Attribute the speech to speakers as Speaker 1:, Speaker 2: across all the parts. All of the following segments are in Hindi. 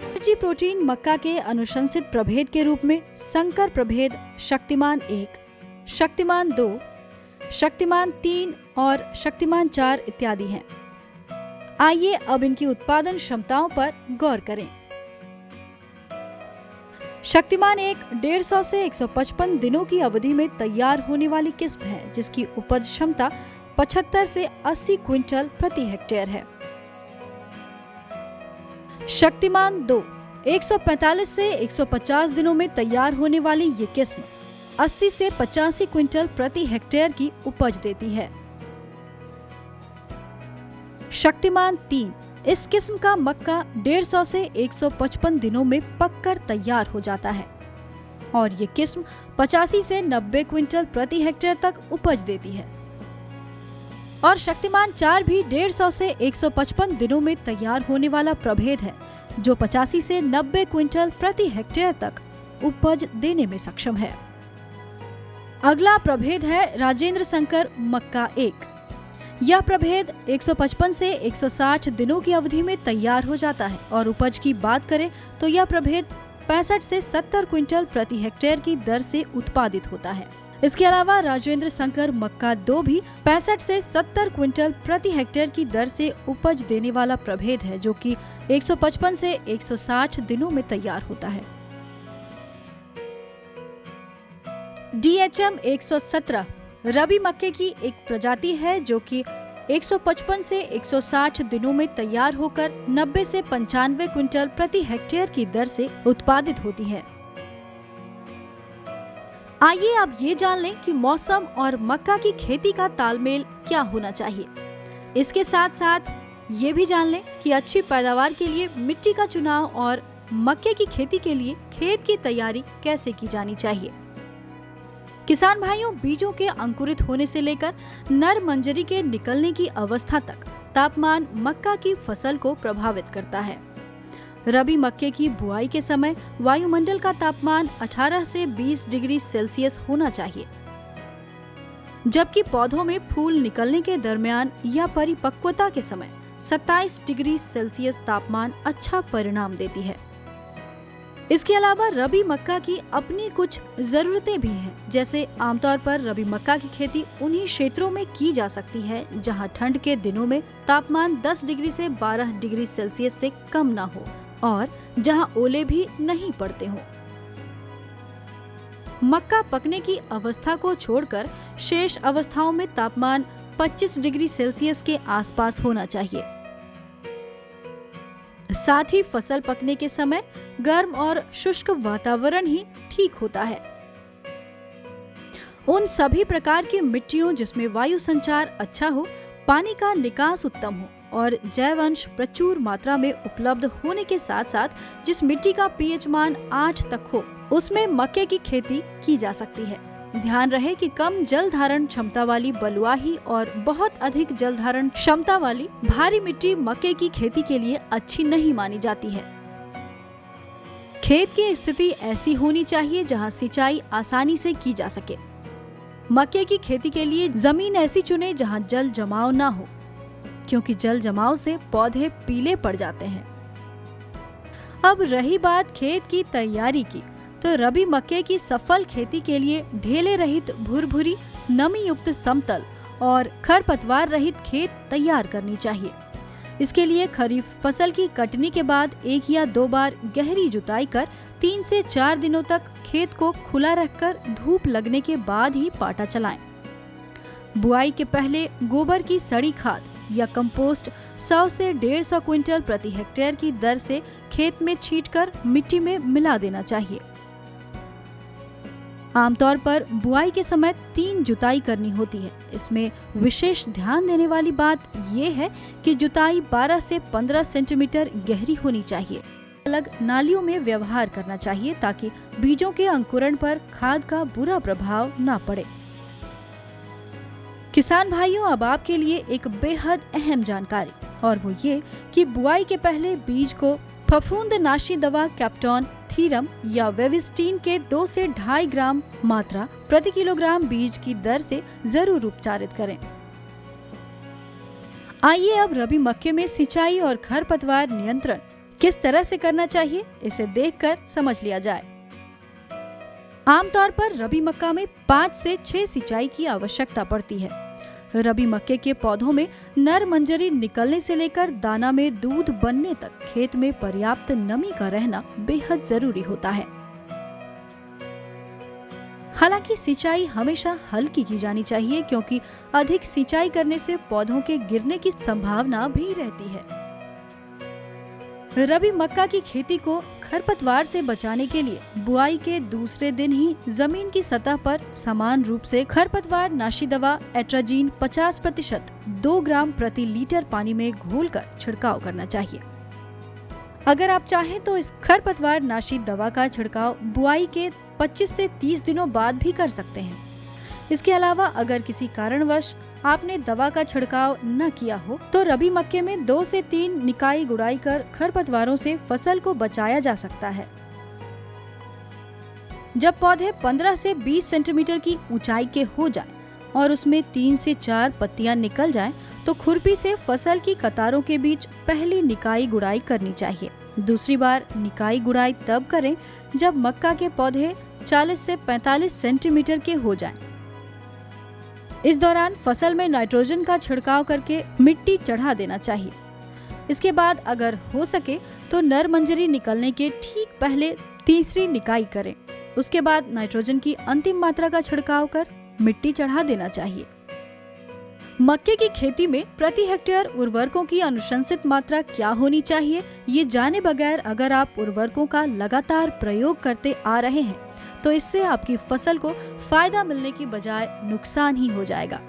Speaker 1: एनर्जी प्रोटीन मक्का के अनुशंसित प्रभेद के रूप में संकर प्रभेद शक्तिमान 1, शक्तिमान 2, शक्तिमान 3 और शक्तिमान 4 इत्यादि हैं। आइए अब इनकी उत्पादन क्षमताओं पर गौर करें। शक्तिमान 1 150 से 155 दिनों की अवधि में तैयार होने वाली किस्म है, जिसकी उपज क्षमता 75 से 80 क्विंटल प्रति हेक्टेयर है। शक्तिमान 2 145 से 150 दिनों में तैयार होने वाली ये किस्म 80 से 85 क्विंटल प्रति हेक्टेयर की उपज देती है। शक्तिमान 3 इस किस्म का मक्का 150 से 155 दिनों में पककर तैयार हो जाता है और ये किस्म 85 से 90 क्विंटल प्रति हेक्टेयर तक उपज देती है। और शक्तिमान 4 भी 150 से 155 दिनों में तैयार होने वाला प्रभेद है, जो 85 से 90 क्विंटल प्रति हेक्टेयर तक उपज देने में सक्षम है। अगला प्रभेद है राजेंद्र शंकर मक्का 1। यह प्रभेद 155 से 160 दिनों की अवधि में तैयार हो जाता है और उपज की बात करें तो यह प्रभेद 65 से 70 क्विंटल प्रति हेक्टेयर की दर से उत्पादित होता है। इसके अलावा राजेंद्र शंकर मक्का 2 भी 65 से 70 क्विंटल प्रति हेक्टेयर की दर से उपज देने वाला प्रभेद है, जो कि 155 से 160 दिनों में तैयार होता है। DHM 117 रबी मक्के की एक प्रजाति है, जो कि 155 से 160 दिनों में तैयार होकर 90 से 95 क्विंटल प्रति हेक्टेयर की दर से उत्पादित होती है। आइए अब ये जान लें कि मौसम और मक्का की खेती का तालमेल क्या होना चाहिए। इसके साथ साथ ये भी जान लें कि अच्छी पैदावार के लिए मिट्टी का चुनाव और मक्के की खेती के लिए खेत की तैयारी कैसे की जानी चाहिए। किसान भाइयों, बीजों के अंकुरित होने से लेकर नर मंजरी के निकलने की अवस्था तक तापमान मक्का की फसल को प्रभावित करता है। रबी मक्के की बुआई के समय वायुमंडल का तापमान 18 से 20 डिग्री सेल्सियस होना चाहिए, जबकि पौधों में फूल निकलने के दरमियान या परिपक्वता के समय 27 डिग्री सेल्सियस तापमान अच्छा परिणाम देती है। इसके अलावा रबी मक्का की अपनी कुछ जरूरतें भी हैं, जैसे आमतौर पर रबी मक्का की खेती उन्हीं क्षेत्रों में की जा सकती है जहां ठंड के दिनों में तापमान 10 डिग्री से 12 डिग्री सेल्सियस से कम ना हो और जहां ओले भी नहीं पड़ते हों। मक्का पकने की अवस्था को छोड़कर शेष अवस्थाओं में तापमान 25 डिग्री सेल्सियस के आसपास होना चाहिए। साथ ही फसल पकने के समय गर्म और शुष्क वातावरण ही ठीक होता है। उन सभी प्रकार की मिट्टियों जिसमें वायु संचार अच्छा हो, पानी का निकास उत्तम हो और जैव अंश प्रचुर मात्रा में उपलब्ध होने के साथ साथ जिस मिट्टी का पीएच मान 8 तक हो, उसमें मक्के की खेती की जा सकती है। ध्यान रहे कि कम जल धारण क्षमता वाली बलुआही और बहुत अधिक जल धारण क्षमता वाली भारी मिट्टी मक्के की खेती के लिए अच्छी नहीं मानी जाती है। खेत की स्थिति ऐसी होनी चाहिए जहां सिंचाई आसानी से की जा सके। मक्के की खेती के लिए जमीन ऐसी चुने जहां जल जमाव ना हो, क्योंकि जल जमाव से पौधे पीले पड़ जाते हैं। अब रही बात खेत की तैयारी की, तो रबी मक्के की सफल खेती के लिए ढेले रहित भुरभुरी नमी युक्त समतल और खरपतवार रहित खेत तैयार करनी चाहिए। इसके लिए खरीफ फसल की कटनी के बाद 1 या 2 बार गहरी जुताई कर 3 से 4 दिनों तक खेत को खुला रखकर धूप लगने के बाद ही पाटा चलाएं। बुआई के पहले गोबर की सड़ी खाद या कंपोस्ट 100 से 150 क्विंटल प्रति हेक्टेयर की दर से खेत में छींटकर मिट्टी में मिला देना चाहिए। आमतौर पर बुआई के समय 3 जुताई करनी होती है। इसमें विशेष ध्यान देने वाली बात ये है कि जुताई 12 से 15 सेंटीमीटर गहरी होनी चाहिए। अलग नालियों में व्यवहार करना चाहिए ताकि बीजों के अंकुरण पर खाद का बुरा प्रभाव न पड़े। किसान भाइयों, अब आपके लिए एक बेहद अहम जानकारी, और वो ये कि बुआई के पहले बीज को फफूंदनाशी दवा कैप्टॉन, थीरम या वेविस्टीन के 2 से 2.5 ग्राम मात्रा प्रति किलोग्राम बीज की दर से जरूर उपचारित करें। आइए अब रबी मक्के में सिंचाई और खरपतवार नियंत्रण किस तरह से करना चाहिए इसे देखकर समझ लिया जाए। आमतौर पर रबी मक्का में 5 से 6 सिंचाई की आवश्यकता पड़ती है। रबी मक्के के पौधों में नर मंजरी निकलने से लेकर दाना में दूध बनने तक खेत में पर्याप्त नमी का रहना बेहद जरूरी होता है। हालांकि सिंचाई हमेशा हल्की की जानी चाहिए, क्योंकि अधिक सिंचाई करने से पौधों के गिरने की संभावना भी रहती है। रबी मक्का की खेती को खरपतवार से बचाने के लिए बुआई के दूसरे दिन ही जमीन की सतह पर समान रूप से खरपतवार नाशी दवा एट्राजीन 50% 2 ग्राम प्रति लीटर पानी में घोलकर छिड़काव करना चाहिए। अगर आप चाहें तो इस खरपतवार नाशी दवा का छिड़काव बुआई के 25 से 30 दिनों बाद भी कर सकते हैं। इसके अलावा अगर किसी कारणवश आपने दवा का छिड़काव न किया हो तो रबी मक्के में 2 से 3 निकाई गुड़ाई कर खरपतवारों से फसल को बचाया जा सकता है। जब पौधे 15 से 20 सेंटीमीटर की ऊंचाई के हो जाएं और उसमें 3 से 4 पत्तियां निकल जाएं, तो खुरपी से फसल की कतारों के बीच पहली निकाई गुड़ाई करनी चाहिए। दूसरी बार निकाई गुड़ाई तब करें जब मक्का के पौधे 40 से 45 सेंटीमीटर के हो जाएं। इस दौरान फसल में नाइट्रोजन का छिड़काव करके मिट्टी चढ़ा देना चाहिए। इसके बाद अगर हो सके तो नर मंजरी निकलने के ठीक पहले तीसरी निकाई करें। उसके बाद नाइट्रोजन की अंतिम मात्रा का छिड़काव कर मिट्टी चढ़ा देना चाहिए। मक्के की खेती में प्रति हेक्टेयर उर्वरकों की अनुशंसित मात्रा क्या होनी चाहिए, ये जाने बगैर अगर आप उर्वरकों का लगातार प्रयोग करते आ रहे हैं तो इससे आपकी फसल को फायदा मिलने की बजाय नुकसान ही हो जाएगा।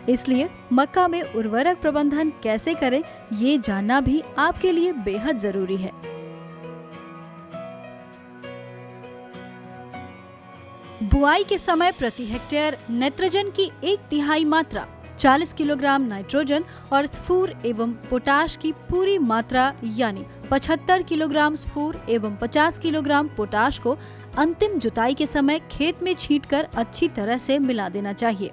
Speaker 1: इसलिए मक्का में उर्वरक प्रबंधन कैसे करें, ये जानना भी आपके लिए बेहद जरूरी है। बुआई के समय प्रति हेक्टेयर नाइट्रोजन की 1/3 मात्रा 40 किलोग्राम नाइट्रोजन और स्फूर एवं पोटाश की पूरी मात्रा यानी 75 किलोग्राम स्फूर एवं 50 किलोग्राम पोटाश को अंतिम जुताई के समय खेत में छींटकर अच्छी तरह से मिला देना चाहिए।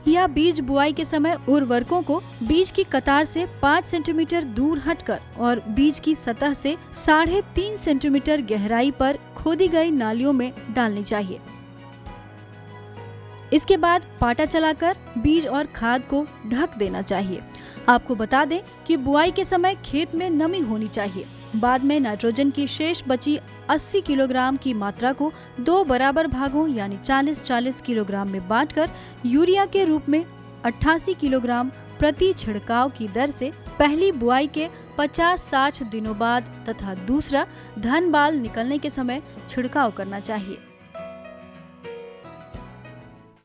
Speaker 1: या बीज बुआई के समय उर्वरकों को बीज की कतार से 5 सेंटीमीटर दूर हटकर और बीज की सतह से 3.5 सेंटीमीटर गहराई पर खोदी गई नालियों में डालनी चाहिए। इसके बाद पाटा चलाकर बीज और खाद को ढक देना चाहिए। आपको बता दें कि बुआई के समय खेत में नमी होनी चाहिए। बाद में नाइट्रोजन की शेष बची 80 किलोग्राम की मात्रा को 2 बराबर भागों यानी 40-40 किलोग्राम में बांटकर यूरिया के रूप में 88 किलोग्राम प्रति छिड़काव की दर से पहली बुआई के 50-60 दिनों बाद तथा दूसरा धन बाल निकलने के समय छिड़काव करना चाहिए।